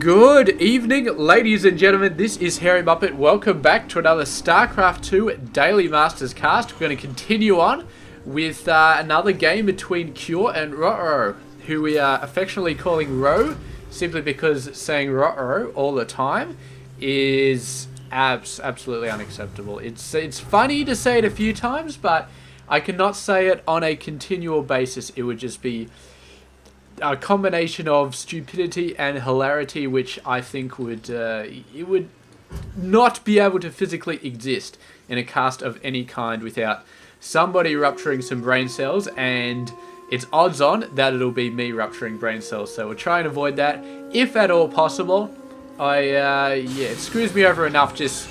Good evening, ladies and gentlemen. This is Harry Muppet. Welcome back to another Starcraft 2 Daily Masters cast. We're going to continue on with another game between Cure and RorO, who we are affectionately calling RorO, simply because saying RorO all the time is absolutely unacceptable. It's funny to say it a few times, but I cannot say it on a continual basis. It would just be a combination of stupidity and hilarity, which I think would it would not be able to physically exist in a cast of any kind without somebody rupturing some brain cells, and it's odds on that it'll be me rupturing brain cells. So we'll try and avoid that if at all possible. It screws me over enough just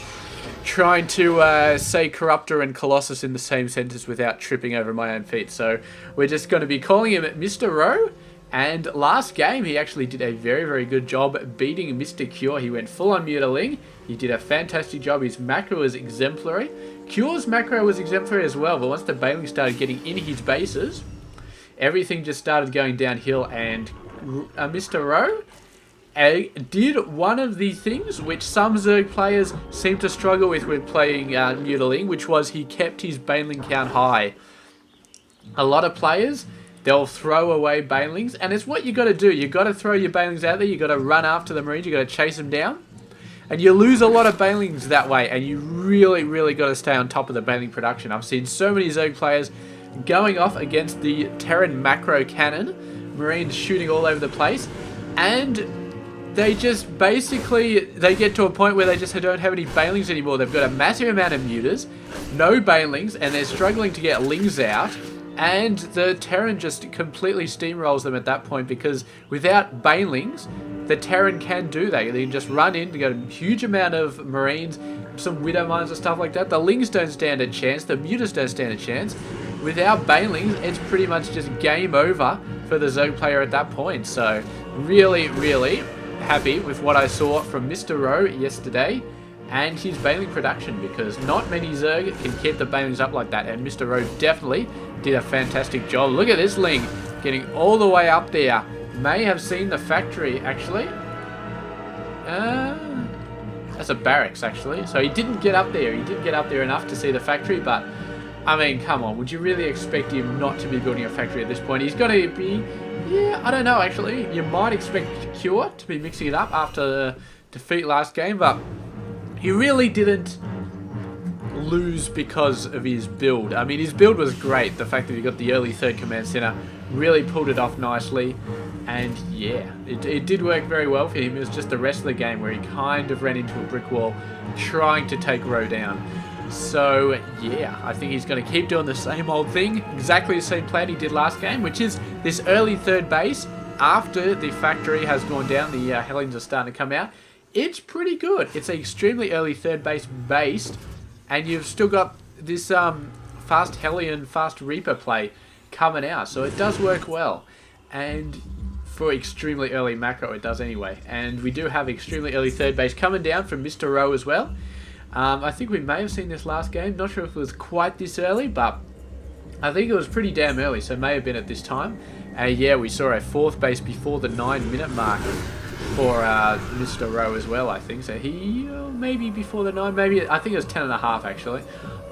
trying to say Corruptor and Colossus in the same sentence without tripping over my own feet. So we're just going to be calling him Mr. RorO. And last game, he actually did a very good job beating Mr. Cure. He went full on mutiling. He did a fantastic job. His macro was exemplary. Cure's macro was exemplary as well, but once the Baneling started getting in his bases, everything just started going downhill, and Mr. RorO did one of the things which some Zerg players seem to struggle with playing mutiling, which was he kept his Baneling count high. A lot of players, they'll throw away Banelings, and it's what you got to do. You got to throw your Banelings out there. You got to run after the Marines. You got to chase them down, and you lose a lot of Banelings that way. And you really got to stay on top of the Baneling production. I've seen so many Zerg players going off against the Terran macro cannon, Marines shooting all over the place, and they just basically get to a point where they just don't have any Banelings anymore. They've got a massive amount of mutas, no Banelings, and they're struggling to get Lings out. And the Terran just completely steamrolls them at that point, because without Banelings, the Terran can do that. They can just run in, they got a huge amount of Marines, some Widow Mines and stuff like that. The Lings don't stand a chance, the Mutas don't stand a chance. Without Banelings, it's pretty much just game over for the Zerg player at that point. So really happy with what I saw from Mr. RorO yesterday and his Baneling production, because not many Zerg can keep the Banelings up like that, and Mr. RorO definitely did a fantastic job. Look at this Ling getting all the way up there. May have seen the factory, actually. That's a barracks, actually. So he didn't get up there. He didn't get up there enough to see the factory, but I mean, come on. Would you really expect him not to be building a factory at this point? He's going to be, yeah, I don't know, actually. You might expect Cure to be mixing it up after the defeat last game, but he really didn't lose because of his build. I mean, his build was great. The fact that he got the early third command center really pulled it off nicely, and yeah, it did work very well for him. It was just the rest of the game where he kind of ran into a brick wall trying to take RorO down. So yeah, I think he's going to keep doing the same old thing, exactly the same plan he did last game, which is this early third base after the factory has gone down. The Hellions are starting to come out. It's pretty good. It's an extremely early third base based, and you've still got this fast Hellion, fast Reaper play coming out, so it does work well. And for extremely early macro, it does anyway. And we do have extremely early third base coming down from Mr. RorO as well. I think we may have seen this last game. Not sure if it was quite this early, but I think it was pretty damn early, so it may have been at this time. Yeah, we saw a fourth base before the 9-minute mark for Mr. RorO as well, I think. So he, maybe before the 9, maybe, I think it was 10.5 actually.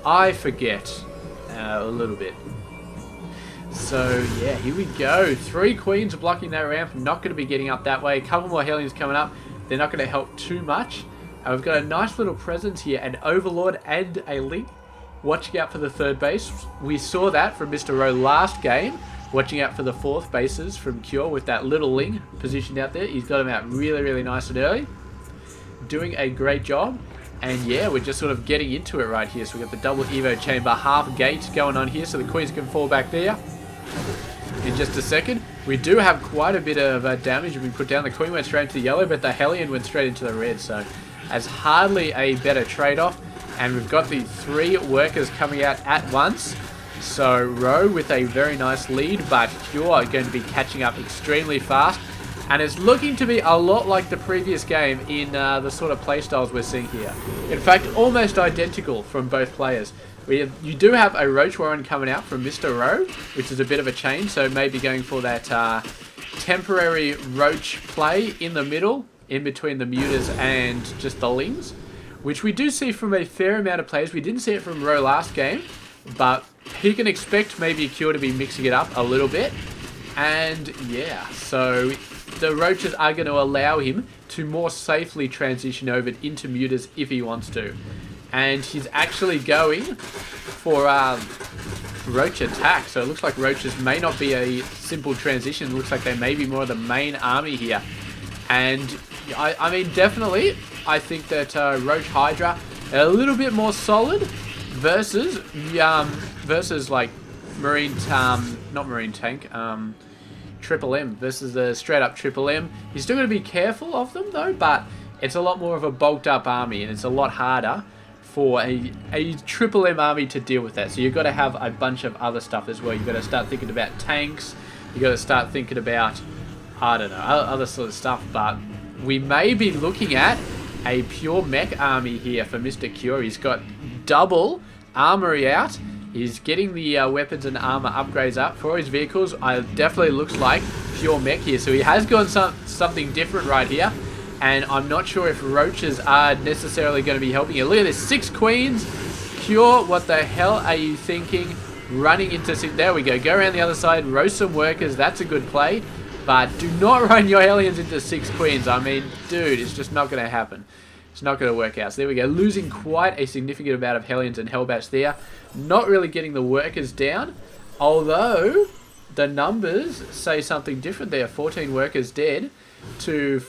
I forget a little bit. So yeah, here we go. 3 Queens blocking that ramp, not going to be getting up that way. A couple more Hellions coming up. They're not going to help too much. We've got a nice little presence here, an Overlord and a Ling watching out for the third base. We saw that from Mr. RorO last game, watching out for the fourth bases from Cure with that little Ling positioned out there. He's got him out really nice and early. Doing a great job. And yeah, we're just sort of getting into it right here. So we've got the double Evo chamber, half gate going on here, so the Queens can fall back there. In just a second. We do have quite a bit of damage being put down. The Queen went straight into the yellow, but the Hellion went straight into the red. So as hardly a better trade-off. And we've got the 3 workers coming out at once. So RorO with a very nice lead, but Cure are going to be catching up extremely fast. And it's looking to be a lot like the previous game in the sort of playstyles we're seeing here. In fact, almost identical from both players. You do have a Roach Warren coming out from Mr. RorO, which is a bit of a change, so maybe going for that temporary Roach play in the middle in between the mutas and just the lings, which we do see from a fair amount of players. We didn't see it from RorO last game, but he can expect maybe Cure to be mixing it up a little bit. And yeah, so the roaches are going to allow him to more safely transition over into mutas if he wants to. And he's actually going for roach attack. So it looks like roaches may not be a simple transition. It looks like they may be more of the main army here. And I mean, definitely, I think that Roach Hydra a little bit more solid versus like Marine, not Marine Tank, Triple M versus the straight up Triple M. He's still going to be careful of them though, but it's a lot more of a bulked up army, and it's a lot harder for a Triple M army to deal with that. So you've got to have a bunch of other stuff as well. You've got to start thinking about tanks. You've got to start thinking about, I don't know, other sort of stuff. But we may be looking at a pure mech army here for Mr. Cure. He's got double armory out. He's getting the weapons and armor upgrades up for his vehicles. It definitely looks like pure mech here. So he has gone something different right here. And I'm not sure if roaches are necessarily going to be helping you. Look at this, 6 queens. Cure, what the hell are you thinking? Running into... There we go. Go around the other side. Roast some workers. That's a good play. But do not run your Hellions into 6 queens. I mean, dude, it's just not going to happen. It's not going to work out. So there we go. Losing quite a significant amount of Hellions and Hellbats there. Not really getting the workers down. Although, the numbers say something different there. 14 workers dead to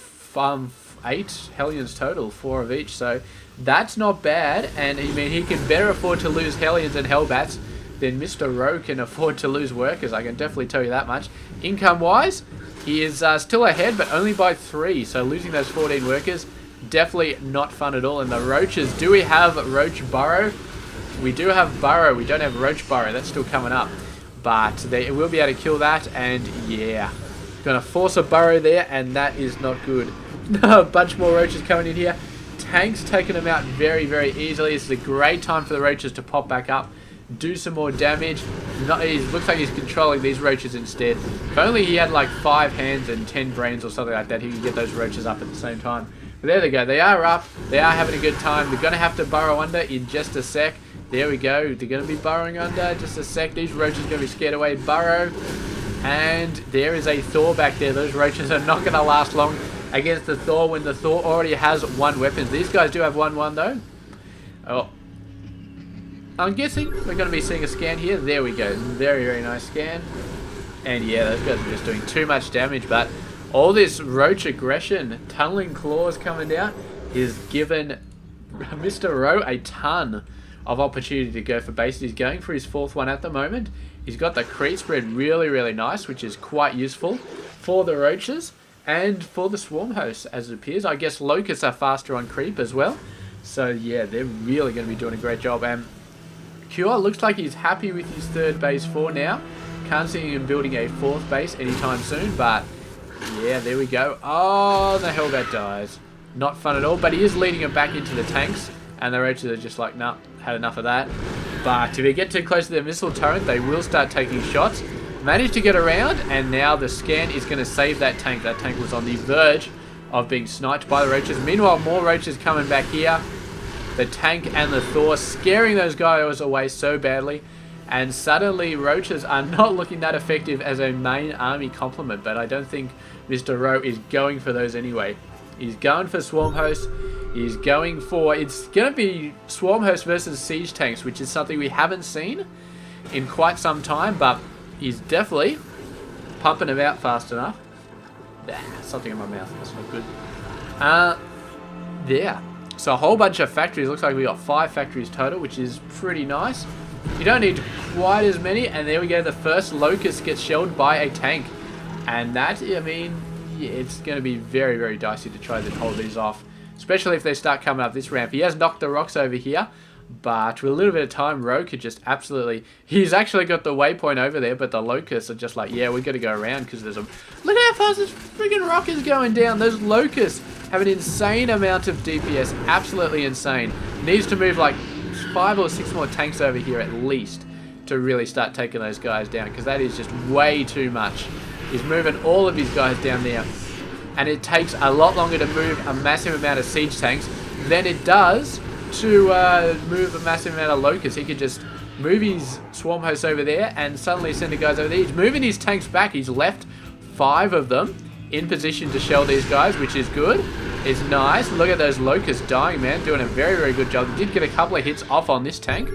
8 Hellions total, 4 of each. So that's not bad. And I mean, he can better afford to lose Hellions and Hellbats than Mr. RorO can afford to lose workers. I can definitely tell you that much. Income-wise, he is still ahead, but only by 3. So losing those 14 workers, definitely not fun at all. And the roaches, do we have Roach Burrow? We do have Burrow. We don't have Roach Burrow. That's still coming up. But they will be able to kill that. And yeah, going to force a Burrow there, and that is not good. A bunch more roaches coming in here. Tanks taking them out very, very easily. This is a great time for the roaches to pop back up, do some more damage. It looks like he's controlling these roaches instead. If only he had like 5 hands and 10 brains or something like that, he could get those roaches up at the same time. But there they go. They are up. They are having a good time. They're going to have to burrow under in just a sec. There we go. They're going to be burrowing under just a sec. These roaches are going to be scared away. Burrow. And there is a Thor back there. Those roaches are not going to last long against the Thor when the Thor already has 1 weapon. These guys do have 1-1 though. Oh. I'm guessing we're going to be seeing a scan here. There we go. Very, very nice scan. And yeah, those guys are just doing too much damage. But all this roach aggression, tunneling claws coming out, is given Mr. RorO a ton of opportunity to go for bases. He's going for his 4th one at the moment. He's got the creep spread really, really nice, which is quite useful for the roaches and for the swarm hosts, as it appears. I guess locusts are faster on creep as well. So yeah, they're really going to be doing a great job. And Cure looks like he's happy with his 3rd base for now. Can't see him building a 4th base anytime soon, but yeah, there we go. Oh, the Hellbat dies. Not fun at all, but he is leading him back into the tanks, and the roaches are just like, nah, had enough of that. But if they get too close to their missile turret, they will start taking shots. Managed to get around, and now the scan is going to save that tank. That tank was on the verge of being sniped by the roaches. Meanwhile, more roaches coming back here. The tank and the Thor scaring those guys away so badly. And suddenly, roaches are not looking that effective as a main army complement. But I don't think Mr. RorO is going for those anyway. He's going for swarm hosts. He's going for... It's going to be swarm hosts versus siege tanks, which is something we haven't seen in quite some time. But he's definitely pumping them out fast enough. Something in my mouth. That's not good. Yeah. So a whole bunch of factories. Looks like we got 5 factories total, which is pretty nice. You don't need quite as many. And there we go. The first locust gets shelled by a tank. And that, I mean, yeah, it's going to be very, very dicey to try to hold these off. Especially if they start coming up this ramp. He has knocked the rocks over here. But with a little bit of time, RorO could just absolutely... He's actually got the waypoint over there, but the locusts are just like, yeah, we got to go around because there's a... Look at how fast this freaking rock is going down. Those locusts have an insane amount of DPS. Absolutely insane. Needs to move like 5 or 6 more tanks over here at least to really start taking those guys down, because that is just way too much. He's moving all of his guys down there. and it takes a lot longer to move a massive amount of siege tanks than it does to move a massive amount of locusts. He could just move his swarm hosts over there and suddenly send the guys over there. He's moving his tanks back. He's left 5 of them in position to shell these guys, which is good. It's nice. Look at those locusts dying, man. Doing a very, very good job. He did get a couple of hits off on this tank.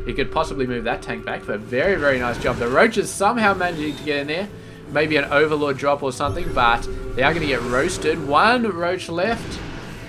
He could possibly move that tank back, but very, very nice job. The roaches somehow managing to get in there. Maybe an overlord drop or something, but they are going to get roasted. 1 roach left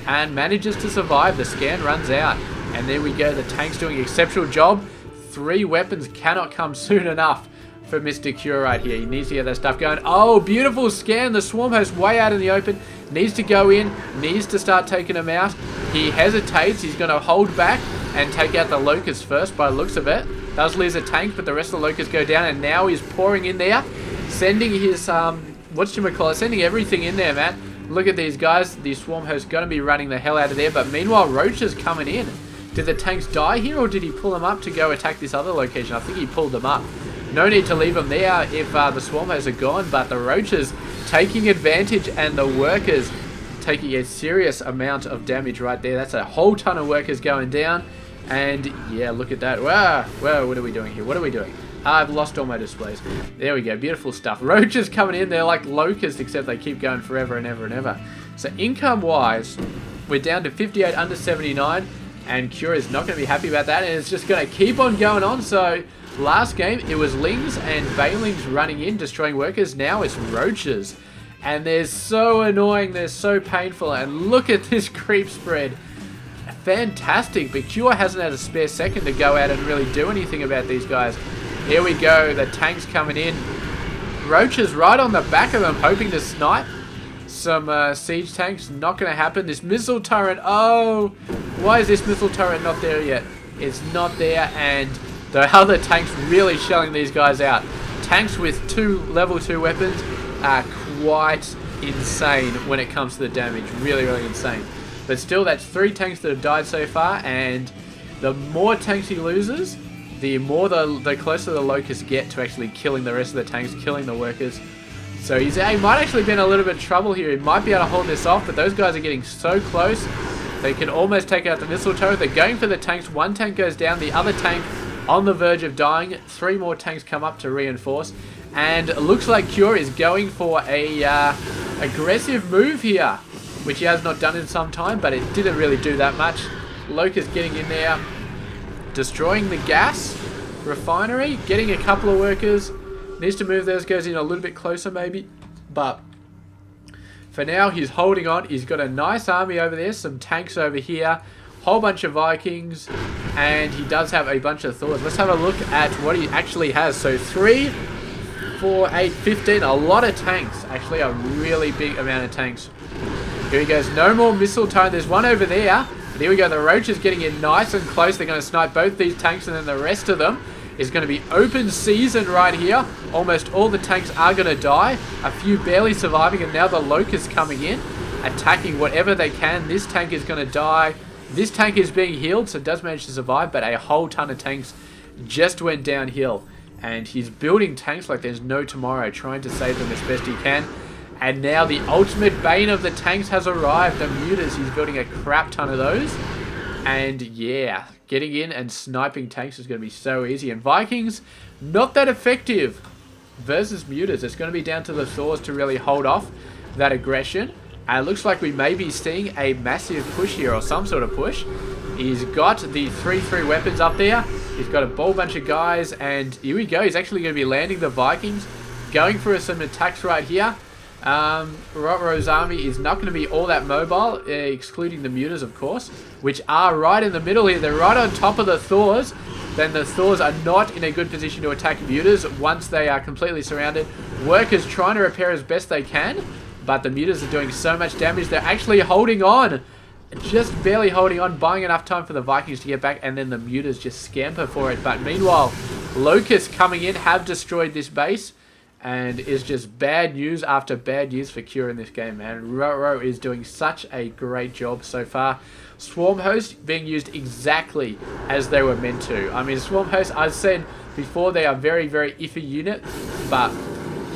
and manages to survive. The scan runs out. And there we go. The tank's doing an exceptional job. 3 weapons cannot come soon enough for Mr. Cure right here. He needs to get that stuff going. Oh, beautiful scan. The swarm host way out in the open. Needs to go in. Needs to start taking them out. He hesitates. He's going to hold back and take out the locusts first by the looks of it. Does lose a tank, but the rest of the locusts go down. And now he's pouring in there. Sending his, sending everything in there, man. Look at these guys. The swarm host going to be running the hell out of there. But meanwhile, roaches coming in. Did the tanks die here, or did he pull them up to go attack this other location? I think he pulled them up. No need to leave them there if the swarm hosts are gone, but the roaches taking advantage and the workers taking a serious amount of damage right there. That's a whole ton of workers going down. And yeah, look at that. Wow, what are we doing here? What are we doing? I've lost all my displays. There we go, beautiful stuff. Roaches coming in, they're like locusts, except they keep going forever and ever and ever. So income-wise, we're down to 58 under 79. And Cure is not going to be happy about that, and it's just going to keep on going on. So last game, it was Lings and Banelings running in, destroying workers. Now it's roaches. And they're so annoying, they're so painful. And look at this creep spread. Fantastic, but Cure hasn't had a spare second to go out and really do anything about these guys. Here we go, the tanks coming in. Roaches right on the back of them, hoping to snipe some siege tanks. Not going to happen. This missile turret, oh, why is this missile turret not there yet? It's not there, and the other tanks really shelling these guys out. Tanks with 2 level 2 weapons are quite insane when it comes to the damage. Really, really insane. But still, that's 3 tanks that have died so far, and the more tanks he loses, the more the closer the locusts get to actually killing the rest of the tanks, killing the workers. So he might actually be in a little bit of trouble here. He might be able to hold this off, but those guys are getting so close. They can almost take out the missile turret. They're going for the tanks. 1 tank goes down. The other tank on the verge of dying. 3 more tanks come up to reinforce. And it looks like Cure is going for a aggressive move here, which he has not done in some time, but it didn't really do that much. Locust getting in there, destroying the gas refinery, getting a couple of workers. Needs to move those guys in a little bit closer maybe, but for now he's holding on. He's got a nice army over there, some tanks over here, whole bunch of Vikings, and he does have a bunch of Thors. Let's have a look at what he actually has. So 3, 4, 8, 15, a lot of tanks, actually a really big amount of tanks. Here he goes, no more missile turret. There's one over there, and here we go, the Roach is getting in nice and close. They're going to snipe both these tanks, and then the rest of them is going to be open season right here. Almost all the tanks are going to die. A few barely surviving, and now the Locusts coming in, attacking whatever they can. This tank is going to die. This tank is being healed, so it does manage to survive, but a whole ton of tanks just went downhill. And he's building tanks like there's no tomorrow, trying to save them as best he can. And now the ultimate bane of the tanks has arrived. The Mutas, he's building a crap ton of those. And yeah, getting in and sniping tanks is going to be so easy. And Vikings, not that effective versus Mutas. It's going to be down to the Thors to really hold off that aggression. And it looks like we may be seeing a massive push here, or some sort of push. He's got the 3-3 weapons up there. He's got a whole bunch of guys. And here we go. He's actually going to be landing the Vikings. Going for some attacks right here. RorO's army is not going to be all that mobile, excluding the Mutas, of course, which are right in the middle here. They're right on top of the Thors. Then the Thors are not in a good position to attack Mutas once they are completely surrounded. Workers trying to repair as best they can, but the Mutas are doing so much damage. They're actually holding on, just barely holding on, buying enough time for the Vikings to get back, and then the Mutas just scamper for it. But meanwhile, Locusts coming in have destroyed this base. And it's just bad news after bad news for Cure in this game, man. RorO is doing such a great job so far. Swarm Hosts being used exactly as they were meant to. I mean, Swarm Hosts, I said before, they are very, very iffy unit. But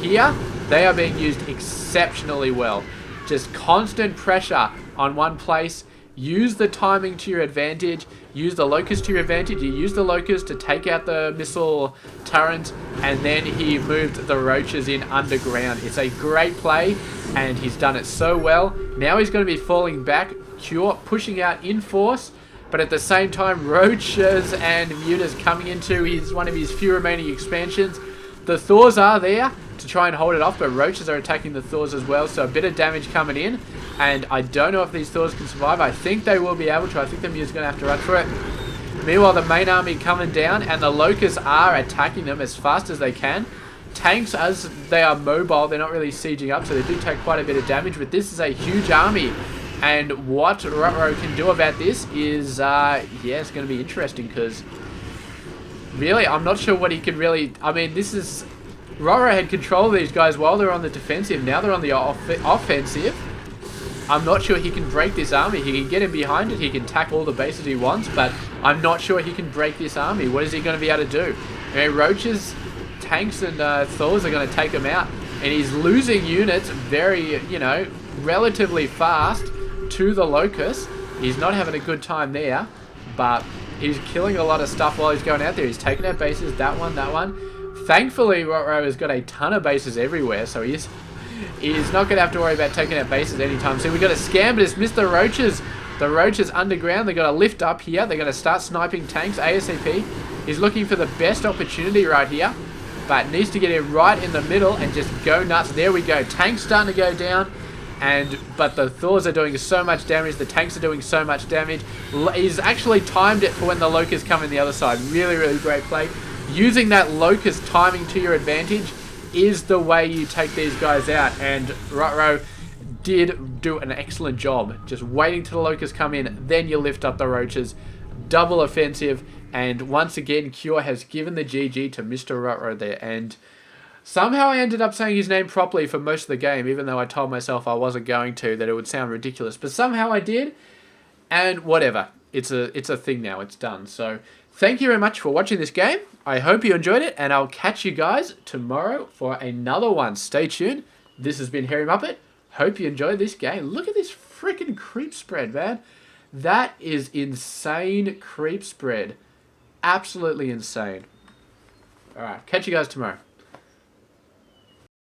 here, they are being used exceptionally well Just constant pressure on one place. Use the timing to your advantage. Use the locust to your advantage. You use the locust to take out the missile turret, and then he moved the roaches in underground. It's a great play, and he's done it so well. Now he's going to be falling back. Cure pushing out in force, but at the same time, roaches and mutas coming into one of his few remaining expansions. The Thors are there to try and hold it off, but roaches are attacking the Thors as well, so a bit of damage coming in. And I don't know if these Thors can survive. I think they will be able to. I think the Mew's going to have to run for it. Meanwhile, the main army coming down, and the Locusts are attacking them as fast as they can. Tanks, as they are mobile, they're not really sieging up, so they do take quite a bit of damage. But this is a huge army. And what RorO can do about this is, yeah, it's going to be interesting, because really, I'm not sure what he can really... I mean, this is... RorO had control of these guys while they're on the defensive. Now they're on the offensive. I'm not sure he can break this army. He can get in behind it. He can attack all the bases he wants, but I'm not sure he can break this army. What is he going to be able to do? I mean, roaches, tanks, and Thors are going to take him out. And he's losing units very, you know, relatively fast to the Locust. He's not having a good time there, but he's killing a lot of stuff while he's going out there. He's taking out bases, that one. Thankfully, RorO has got a ton of bases everywhere, so he's not going to have to worry about taking out bases anytime soon. We've got a scam, but it's missed the roaches. The roaches underground, they're going to lift up here. They're going to start sniping tanks ASAP. He's looking for the best opportunity right here, but needs to get in right in the middle and just go nuts. There we go. Tanks starting to go down. But the Thors are doing so much damage. The tanks are doing so much damage. He's actually timed it for when the Locusts come in the other side. Really, really great play. Using that Locust timing to your advantage is the way you take these guys out. And RorO did do an excellent job. Just waiting till the Locusts come in, then you lift up the roaches. Double offensive. And once again, Cure has given the GG to Mr. RorO there. And somehow I ended up saying his name properly for most of the game, even though I told myself I wasn't going to, that it would sound ridiculous. But somehow I did, and whatever. It's a thing now. It's done. So thank you very much for watching this game. I hope you enjoyed it, and I'll catch you guys tomorrow for another one. Stay tuned. This has been Hairy Muppet. Hope you enjoyed this game. Look at this freaking creep spread, man. That is insane creep spread. Absolutely insane. Alright, catch you guys tomorrow.